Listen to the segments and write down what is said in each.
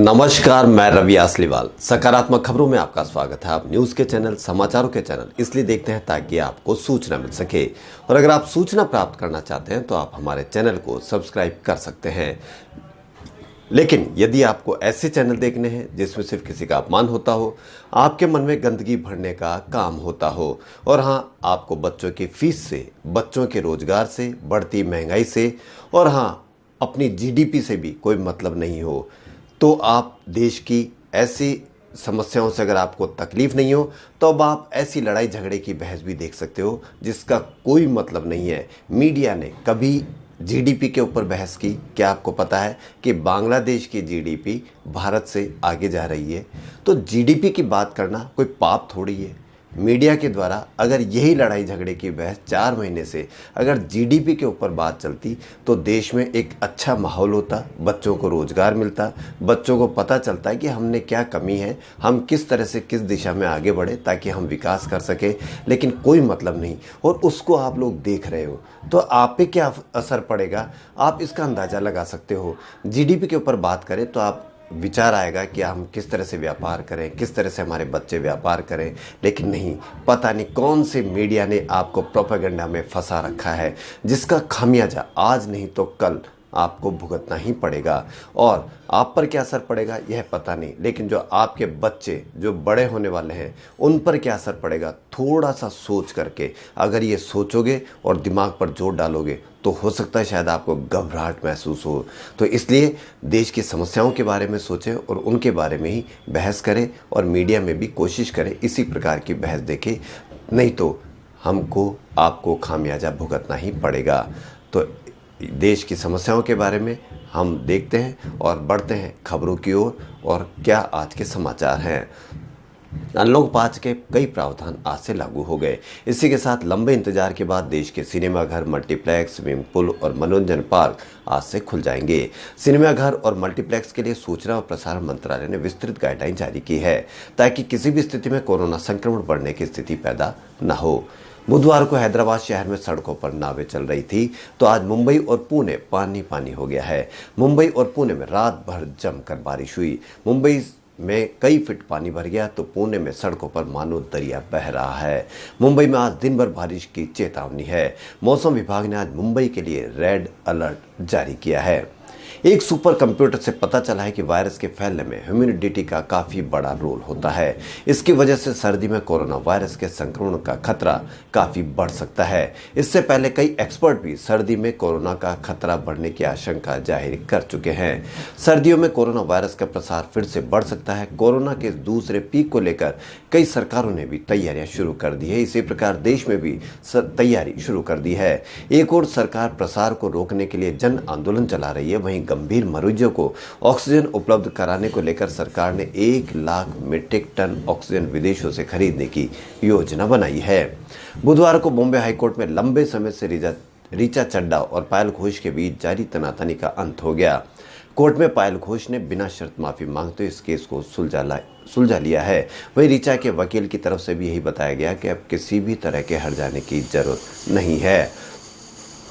नमस्कार, मैं रवि आसलीवाल। सकारात्मक खबरों में आपका स्वागत है। आप न्यूज़ के चैनल, समाचारों के चैनल इसलिए देखते हैं ताकि आपको सूचना मिल सके, और अगर आप सूचना प्राप्त करना चाहते हैं तो आप हमारे चैनल को सब्सक्राइब कर सकते हैं। लेकिन यदि आपको ऐसे चैनल देखने हैं जिसमें सिर्फ किसी का अपमान होता हो, आपके मन में गंदगी भरने का काम होता हो, और हाँ, आपको बच्चों की फीस से, बच्चों के रोजगार से, बढ़ती महंगाई से, और हाँ, अपनी जीडीपी से भी कोई मतलब नहीं हो, तो आप देश की ऐसी समस्याओं से अगर आपको तकलीफ नहीं हो तो अब आप ऐसी लड़ाई झगड़े की बहस भी देख सकते हो जिसका कोई मतलब नहीं है। मीडिया ने कभी जीडीपी के ऊपर बहस की? क्या आपको पता है कि बांग्लादेश की जीडीपी भारत से आगे जा रही है? तो जीडीपी की बात करना कोई पाप थोड़ी है। मीडिया के द्वारा अगर यही लड़ाई झगड़े की बहस 4 महीने से अगर जीडीपी के ऊपर बात चलती तो देश में एक अच्छा माहौल होता, बच्चों को रोज़गार मिलता, बच्चों को पता चलता है कि हमने क्या कमी है, हम किस तरह से किस दिशा में आगे बढ़े ताकि हम विकास कर सकें। लेकिन कोई मतलब नहीं, और उसको आप लोग देख रहे हो, तो आप पे क्या असर पड़ेगा आप इसका अंदाज़ा लगा सकते हो। जीडीपी के ऊपर बात करें तो आप विचार आएगा कि हम किस तरह से व्यापार करें, किस तरह से हमारे बच्चे व्यापार करें, लेकिन नहीं, पता नहीं कौन से मीडिया ने आपको प्रोपेगेंडा में फंसा रखा है जिसका खामियाजा आज नहीं तो कल आपको भुगतना ही पड़ेगा। और आप पर क्या असर पड़ेगा यह पता नहीं, लेकिन जो आपके बच्चे जो बड़े होने वाले हैं उन पर क्या असर पड़ेगा, थोड़ा सा सोच करके अगर ये सोचोगे और दिमाग पर जोर डालोगे तो हो सकता है शायद आपको घबराहट महसूस हो। तो इसलिए देश की समस्याओं के बारे में सोचें और उनके बारे में ही बहस करें, और मीडिया में भी कोशिश करें इसी प्रकार की बहस देखें, नहीं तो हमको आपको खामियाजा भुगतना ही पड़ेगा। तो देश की समस्याओं के बारे में हम देखते हैं और बढ़ते हैं खबरों की ओर। और क्या आज के समाचार हैं। अनलॉक 5 के कई प्रावधान आज से लागू हो गए। इसी के साथ लंबे इंतजार के बाद देश के सिनेमाघर, मल्टीप्लेक्स, स्विमिंग पूल और मनोरंजन पार्क आज से खुल जाएंगे। सिनेमाघर और मल्टीप्लेक्स के लिए सूचना और प्रसारण मंत्रालय ने विस्तृत गाइडलाइन जारी की है ताकि किसी भी स्थिति में कोरोना संक्रमण बढ़ने की स्थिति पैदा न हो। बुधवार को हैदराबाद शहर में सड़कों पर नावें चल रही थी, तो आज मुंबई और पुणे पानी पानी हो गया है। मुंबई और पुणे में रात भर जमकर बारिश हुई। मुंबई में कई फीट पानी भर गया तो पुणे में सड़कों पर मानो दरिया बह रहा है। मुंबई में आज दिन भर बारिश की चेतावनी है। मौसम विभाग ने आज मुंबई के लिए रेड अलर्ट जारी किया है। एक सुपर कंप्यूटर से पता चला है कि वायरस के फैलने में ह्यूमिडिटी का काफ़ी बड़ा रोल होता है। इसकी वजह से सर्दी में कोरोना वायरस के संक्रमण का खतरा काफ़ी बढ़ सकता है। इससे पहले कई एक्सपर्ट भी सर्दी में कोरोना का खतरा बढ़ने की आशंका जाहिर कर चुके हैं। सर्दियों में कोरोना वायरस का प्रसार फिर से बढ़ सकता है। कोरोना के दूसरे पीक को लेकर कई सरकारों ने भी तैयारियां शुरू कर दी है। इसी प्रकार देश में भी तैयारी शुरू कर दी है। एक और सरकार प्रसार को रोकने के लिए जन आंदोलन चला रही है, वहीं गंभीर मरीजों को ऑक्सीजन उपलब्ध कराने को लेकर सरकार ने 1 लाख मीट्रिक टन ऑक्सीजन विदेशों से खरीदने की योजना बनाई है। बुधवार को बॉम्बे हाईकोर्ट में लंबे समय से ऋचा चड्ढा और पायल घोष के बीच जारी तनातनी का अंत हो गया। कोर्ट में पायल घोष ने बिना शर्त माफी मांगते इस केस को सुलझा लिया है। वहीं ऋचा के वकील की तरफ से भी यही बताया गया कि अब किसी भी तरह के हट जाने की जरूरत नहीं है।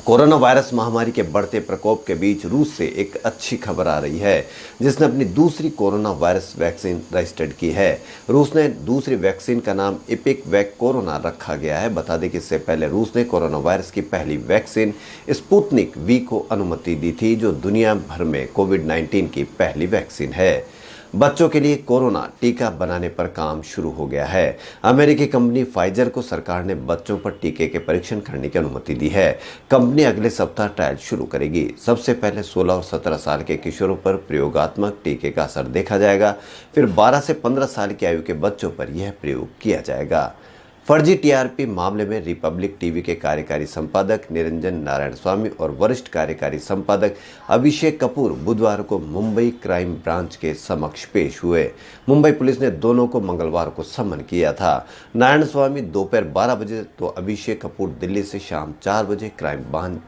कोरोना वायरस महामारी के बढ़ते प्रकोप के बीच रूस से एक अच्छी खबर आ रही है, जिसने अपनी दूसरी कोरोना वायरस वैक्सीन रजिस्टर्ड की है। रूस ने दूसरी वैक्सीन का नाम इपिक वैक कोरोना रखा गया है। बता दें कि इससे पहले रूस ने कोरोना वायरस की पहली वैक्सीन स्पुतनिक वी को अनुमति दी थी, जो दुनिया भर में कोविड-19 की पहली वैक्सीन है। बच्चों के लिए कोरोना टीका बनाने पर काम शुरू हो गया है। अमेरिकी कंपनी फाइजर को सरकार ने बच्चों पर टीके के परीक्षण करने की अनुमति दी है। कंपनी अगले सप्ताह ट्रायल शुरू करेगी। सबसे पहले 16 और 17 साल के किशोरों पर प्रयोगात्मक टीके का असर देखा जाएगा, फिर 12 से 15 साल की आयु के बच्चों पर यह प्रयोग किया जाएगा। फर्जी टीआरपी मामले में रिपब्लिक टीवी के कार्यकारी संपादक निरंजन नारायण स्वामी और वरिष्ठ कार्यकारी संपादक अभिषेक कपूर बुधवार को मुंबई क्राइम ब्रांच के समक्ष पेश हुए। मुंबई पुलिस ने दोनों को मंगलवार को समन किया था। नारायण स्वामी दोपहर 12 बजे तो अभिषेक कपूर दिल्ली से शाम 4 बजे क्राइम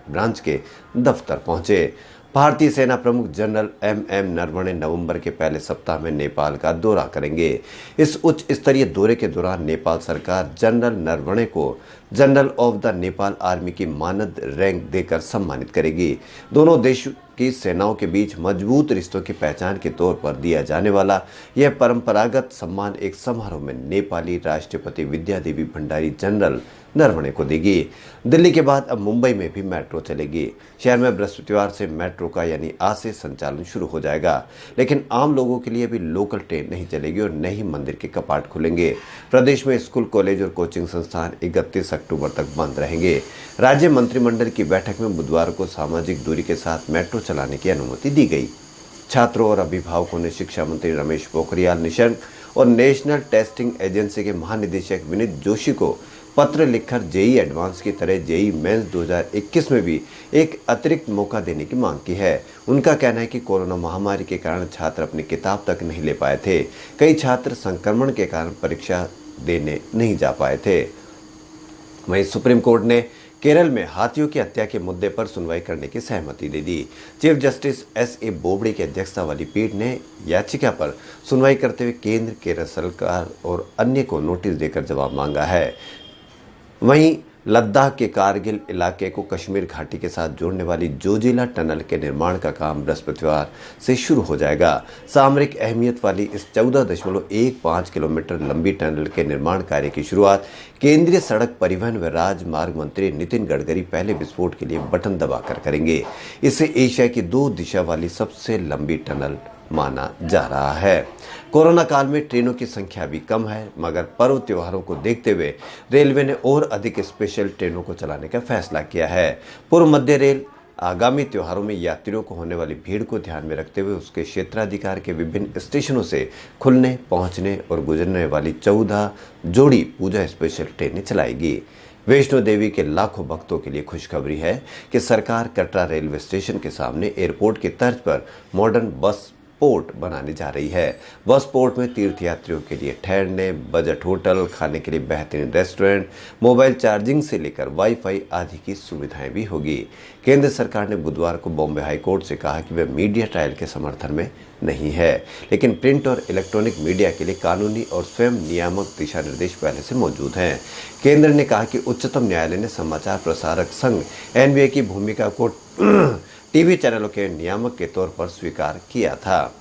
ब्रांच के दफ्तर पहुंचे। भारतीय सेना प्रमुख जनरल एम नरवणे नवंबर के पहले सप्ताह में नेपाल का दौरा करेंगे। इस उच्च स्तरीय दौरे के दौरान नेपाल सरकार जनरल नरवणे को general of the Nepal army की मानद रैंक देकर सम्मानित करेगी। दोनों की सेनाओं के बीच मजबूत रिश्तों की पहचान के तौर पर दिया जाने वाला यह परंपरागत सम्मान एक समारोह में नेपाली राष्ट्रपति विद्यादेवी भंडारी जनरल नरवणे को देगी। दिल्ली के बाद अब मुंबई में भी मेट्रो चलेगी। शहर में बृहस्पतिवार से मेट्रो का यानी आज से संचालन शुरू हो जाएगा, लेकिन आम लोगों के लिए भी लोकल ट्रेन नहीं चलेगी और न ही मंदिर के कपाट खुलेंगे। प्रदेश में स्कूल, कॉलेज और कोचिंग संस्थान 31 अक्टूबर तक बंद रहेंगे। राज्य मंत्रिमंडल की बैठक में बुधवार को सामाजिक दूरी के साथ मेट्रो चलाने की अनुमति दी गई। छात्रों और अभिभावकों ने शिक्षा मंत्री रमेश पोखरियाल निशंक और नेशनल टेस्टिंग एजेंसी के महानिदेशक विनीत जोशी को पत्र लिखकर जेई एडवांस की तरह जेई मेंस 2021 में भी एक अतिरिक्त मौका देने की मांग की है। उनका कहना है कि कोरोना महामारी के कारण छात्र अपनी किताब तक नहीं ले पाए थे। कई छात्र संक्रमण के कारण परीक्षा देने नहीं जा पाए थे। वहीं सुप्रीम कोर्ट ने केरल में हाथियों की हत्या के मुद्दे पर सुनवाई करने की सहमति दे दी। Chief justice S A. बोबडे की अध्यक्षता वाली पीठ ने याचिका पर सुनवाई करते हुए केंद्र, केरल सरकार और अन्य को नोटिस देकर जवाब मांगा है। वहीं लद्दाख के कारगिल इलाके को कश्मीर घाटी के साथ जोड़ने वाली जोजिला टनल के निर्माण का काम बृहस्पतिवार से शुरू हो जाएगा। सामरिक अहमियत वाली इस 14.15 किलोमीटर लंबी टनल के निर्माण कार्य की शुरुआत केंद्रीय सड़क परिवहन व राजमार्ग मंत्री नितिन गडकरी पहले विस्फोट के लिए बटन दबाकर करेंगे। इससे एशिया की 2 दिशा वाली सबसे लंबी टनल माना जा रहा है। कोरोना काल में ट्रेनों की संख्या भी कम है, मगर पर्व त्योहारों को देखते हुए रेलवे ने और अधिक स्पेशल ट्रेनों को चलाने का फैसला किया है। पूर्व मध्य रेल आगामी त्योहारों में यात्रियों को होने वाली भीड़ को ध्यान में रखते हुए उसके क्षेत्राधिकार के विभिन्न स्टेशनों से खुलने, पहुंचने और गुजरने वाली 14 जोड़ी पूजा स्पेशल ट्रेनें चलाएगी। वैष्णो देवी के लाखों भक्तों के लिए खुशखबरी है कि सरकार कटरा रेलवे स्टेशन के सामने एयरपोर्ट की तर्ज पर मॉडर्न बस पोर्ट बनाने जा रही है। बस पोर्ट में तीर्थयात्रियों के लिए ठहरने, बजट होटल, खाने के लिए बेहतरीन रेस्टोरेंट, मोबाइल चार्जिंग से लेकर वाईफाई आदि की सुविधाएं भी होगी। केंद्र सरकार ने बुधवार को बॉम्बे हाई कोर्ट से कहा कि वह मीडिया ट्रायल के समर्थन में नहीं है, लेकिन प्रिंट और इलेक्ट्रॉनिक मीडिया के लिए कानूनी और स्वयं नियामक दिशा निर्देश पहले से मौजूद हैं। केंद्र ने कहा कि उच्चतम न्यायालय ने समाचार प्रसारक संघ एनबीए की भूमिका को टीवी चैनलों के नियामक के तौर पर स्वीकार किया था।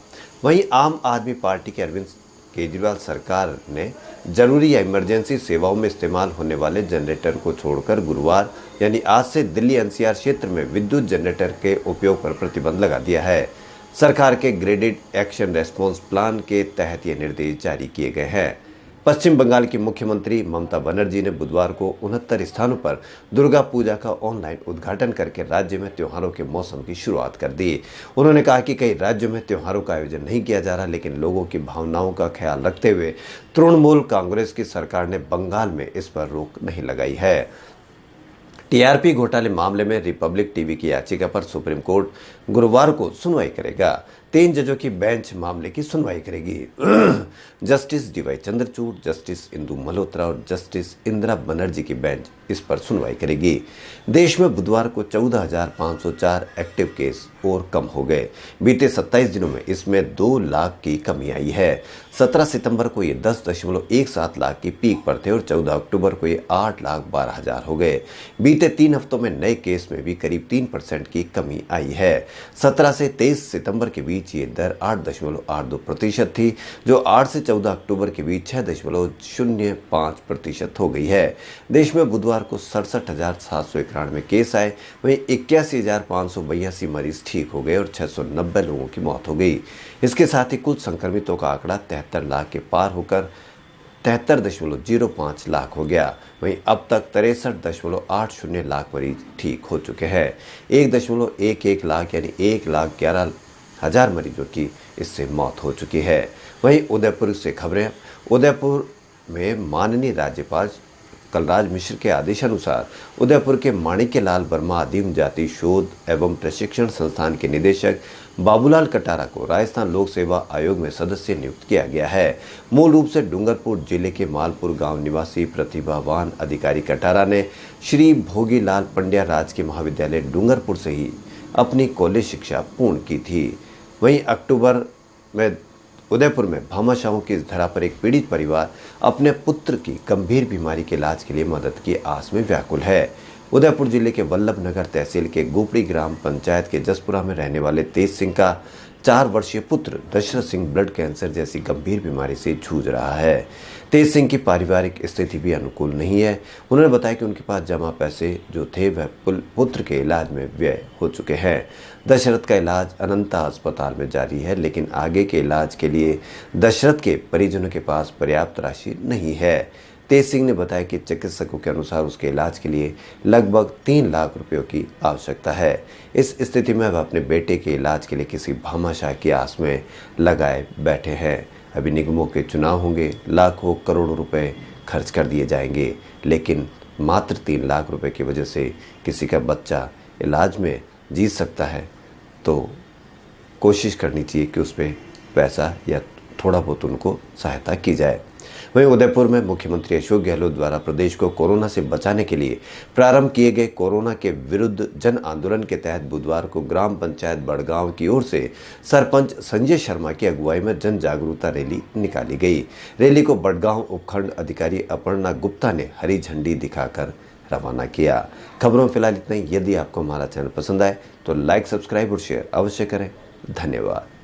वहीं आम आदमी पार्टी के अरविंद केजरीवाल सरकार ने जरूरी या इमरजेंसी सेवाओं में इस्तेमाल होने वाले जनरेटर को छोड़कर गुरुवार यानी आज से दिल्ली एनसीआर क्षेत्र में विद्युत जनरेटर के उपयोग पर प्रतिबंध लगा दिया है। सरकार के ग्रेडेड एक्शन रेस्पॉन्स प्लान के तहत ये निर्देश जारी किए गए हैं। पश्चिम बंगाल की मुख्यमंत्री ममता बनर्जी ने बुधवार को 69 स्थानों पर दुर्गा पूजा का ऑनलाइन उद्घाटन करके राज्य में त्योहारों के मौसम की शुरुआत कर दी। उन्होंने कहा कि कई राज्यों में त्योहारों का आयोजन नहीं किया जा रहा, लेकिन लोगों की भावनाओं का ख्याल रखते हुए तृणमूल कांग्रेस की सरकार ने बंगाल में इस पर रोक नहीं लगाई है। टीआरपी घोटाले मामले में रिपब्लिक टीवी की याचिका पर सुप्रीम कोर्ट गुरुवार को सुनवाई करेगा। 3 जजों की बेंच मामले की सुनवाई करेगी। Justice DY Chandrachud, justice Indu Malhotra और जस्टिस इंदिरा बनर्जी की बेंच इस पर सुनवाई करेगी। देश में बुधवार को 14,504 एक्टिव केस और कम हो गए। बीते 27 दिनों में इसमें 2 लाख की कमी आई है। 17 सितंबर को ये 10.17 लाख की पीक पर थे और 14 अक्टूबर को ये 8,12,000 हो गए। बीते 3 हफ्तों में नए केस में भी करीब 3% की कमी आई है। 17 से 23 सितंबर के बीच ये दर 8.82% थी, जो 8 से 14 अक्टूबर के बीच 6.05% हो गई है। देश में बुधवार को 67,791 केस आए, वहीं 81,582 मरीज ठीक हो गए और 690 लोगों की मौत हो गई। इसके साथ ही कुल संक्रमितों का आंकड़ा 73 लाख के पार होकर 73.05 लाख हो गया। वहीं अब तक 63.80 लाख मरीज ठीक हो चुके हैं। 1.11 लाख यानी 1,11,000 मरीजों की इससे मौत हो चुकी है। वहीं उदयपुर से खबरें। उदयपुर में माननीय राज्यपाल कलराज मिश्र के आदेशानुसार उदयपुर के माणिक्यलाल वर्मा आदिम जाति शोध एवं प्रशिक्षण संस्थान के निदेशक बाबूलाल कटारा को राजस्थान लोक सेवा आयोग में सदस्य नियुक्त किया गया है। मूल रूप से डूंगरपुर जिले के मालपुर गांव निवासी प्रतिभावान अधिकारी कटारा ने श्री भोगीलाल पंड्या राजकीय महाविद्यालय डूंगरपुर से ही अपनी कॉलेज शिक्षा पूर्ण की थी। वहीं अक्टूबर में उदयपुर में भामाशाहों की इस धरा पर एक पीड़ित परिवार अपने पुत्र की गंभीर बीमारी के इलाज के लिए मदद की आस में व्याकुल है। उदयपुर जिले के वल्लभनगर तहसील के गोपड़ी ग्राम पंचायत के जसपुरा में रहने वाले तेज सिंह का 4 वर्षीय पुत्र दशरथ सिंह ब्लड कैंसर जैसी गंभीर बीमारी से जूझ रहा है। तेज सिंह की पारिवारिक स्थिति भी अनुकूल नहीं है। उन्होंने बताया कि उनके पास जमा पैसे जो थे वह पुत्र के इलाज में व्यय हो चुके हैं। दशरथ का इलाज अनंता अस्पताल में जारी है, लेकिन आगे के इलाज के लिए दशरथ के परिजनों के पास पर्याप्त राशि नहीं है। तेज सिंह ने बताया कि चिकित्सकों के अनुसार उसके इलाज के लिए लगभग 3 लाख रुपयों की आवश्यकता है। इस स्थिति में वह अपने बेटे के इलाज के लिए किसी भामाशाह की आस में लगाए बैठे हैं। अभी निगमों के चुनाव होंगे, लाखों करोड़ों रुपए खर्च कर दिए जाएंगे, लेकिन मात्र 3 लाख रुपए की वजह से किसी का बच्चा इलाज में जीत सकता है तो कोशिश करनी चाहिए कि उस पर पैसा या थोड़ा बहुत उनको सहायता की जाए। वहीं उदयपुर में मुख्यमंत्री अशोक गहलोत द्वारा प्रदेश को कोरोना से बचाने के लिए प्रारंभ किए गए कोरोना के विरुद्ध जन आंदोलन के तहत बुधवार को ग्राम पंचायत बड़गांव की ओर से सरपंच संजय शर्मा की अगुवाई में जन जागरूकता रैली निकाली गई। रैली को बड़गांव उपखंड अधिकारी अपर्णा गुप्ता ने हरी झंडी दिखाकर रवाना किया। खबरों में फिलहाल इतना ही। यदि आपको हमारा चैनल पसंद आए तो लाइक, सब्सक्राइब और शेयर अवश्य करें। धन्यवाद।